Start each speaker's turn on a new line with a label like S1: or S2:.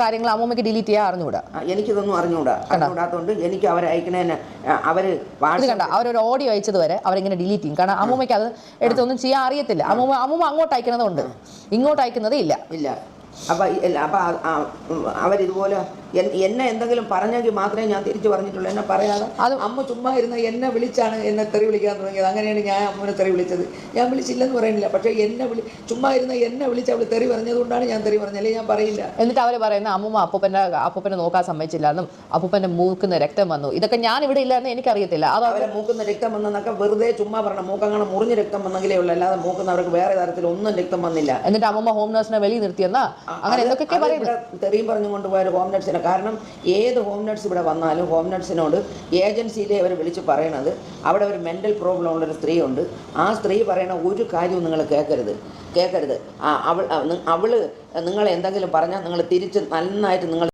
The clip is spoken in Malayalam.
S1: കാര്യങ്ങൾ അമ്മൂമ്മയ്ക്ക് ഡിലീറ്റ് ചെയ്യാൻ അറിഞ്ഞുകൂടാ.
S2: എനിക്കിതൊന്നും അറിഞ്ഞുകൂടാത്തതുകൊണ്ട് എനിക്ക് അവരെ അയക്കണേന് അവർ
S1: കണ്ട അവരൊരു ഓഡിയോ അയച്ചത് വരെ അവരിങ്ങനെ ഡിലീറ്റ് ചെയ്യും. കാരണം അമ്മൂമ്മയ്ക്ക് അത് എടുത്തൊന്നും ചെയ്യാൻ അറിയത്തില്ല. അമ്മൂമ്മ അങ്ങോട്ട് അയക്കുന്നതുകൊണ്ട് ഇങ്ങോട്ട് അയക്കുന്നതേ ഇല്ല.
S2: അപ്പം അവരിതുപോലെ എന്നെ എന്തെങ്കിലും പറഞ്ഞെങ്കിൽ മാത്രമേ ഞാൻ തിരിച്ചു പറഞ്ഞിട്ടുള്ളൂ. എന്നെ പറയാതെ അമ്മ ചുമ്മാ ഇരുന്ന എന്നെ വിളിച്ചാണ് എന്നെ തെറി വിളിക്കാൻ തുടങ്ങിയത്. അങ്ങനെയാണ് ഞാൻ അമ്മനെ തെറി വിളിച്ചത്. ഞാൻ വിളിച്ചില്ലെന്ന് പറയുന്നില്ല. പക്ഷേ ചുമ്മാ ഇരുന്ന എന്നെ വിളിച്ച് അവൾ തെറി പറഞ്ഞതുകൊണ്ടാണ് ഞാൻ തെറി പറഞ്ഞത്, അല്ലെങ്കിൽ ഞാൻ പറയില്ല.
S1: എന്നിട്ട് അവർ പറയുന്ന അമ്മൂമ്മ അപ്പൂപ്പനെ നോക്കാൻ സമ്മതിച്ചില്ലെന്നും അപ്പൂപ്പൻ്റെ മൂക്കുന്ന രക്തം വന്നു, ഇതൊക്കെ ഞാൻ ഇവിടെ ഇല്ലെന്ന് എനിക്കറിയത്തില്ല. അത്
S2: അവരെ മൂക്കുന്ന രക്തം വന്നെന്നൊക്കെ വെറുതെ ചുമ്മാ പറഞ്ഞ മൂക്കങ്ങനെ മുറിഞ്ഞ രക്തം വന്നെങ്കിലേ ഉള്ളൂ, അല്ലാതെ മൂക്കുന്നവർക്ക് വേറെ തരത്തിൽ ഒന്നും രക്തം വന്നില്ല.
S1: എന്നിട്ട് അമ്മൂമ്മ ഹോം നഴ്സിനെ വെളിയിൽ നിർത്തിയെന്നാ അങ്ങനെ എന്തൊക്കെ പറയുന്നത്.
S2: തെറിയും പറഞ്ഞു കൊണ്ടുപോയ ഹോം നഴ്സിനെ. കാരണം ഏത് ഹോം നഴ്സ് ഇവിടെ വന്നാലും ഹോം നഴ്സിനോട് ഏജൻസിയിലെ അവർ വിളിച്ച് പറയണത് അവിടെ ഒരു മെൻ്റൽ പ്രോബ്ലം ഉള്ളൊരു സ്ത്രീ ഉണ്ട്, ആ സ്ത്രീ പറയണ ഒരു കാര്യവും നിങ്ങൾ കേൾക്കരുത്. അവൾ നിങ്ങൾ എന്തെങ്കിലും പറഞ്ഞാൽ നിങ്ങൾ തിരിച്ച് നന്നായിട്ട് നിങ്ങൾ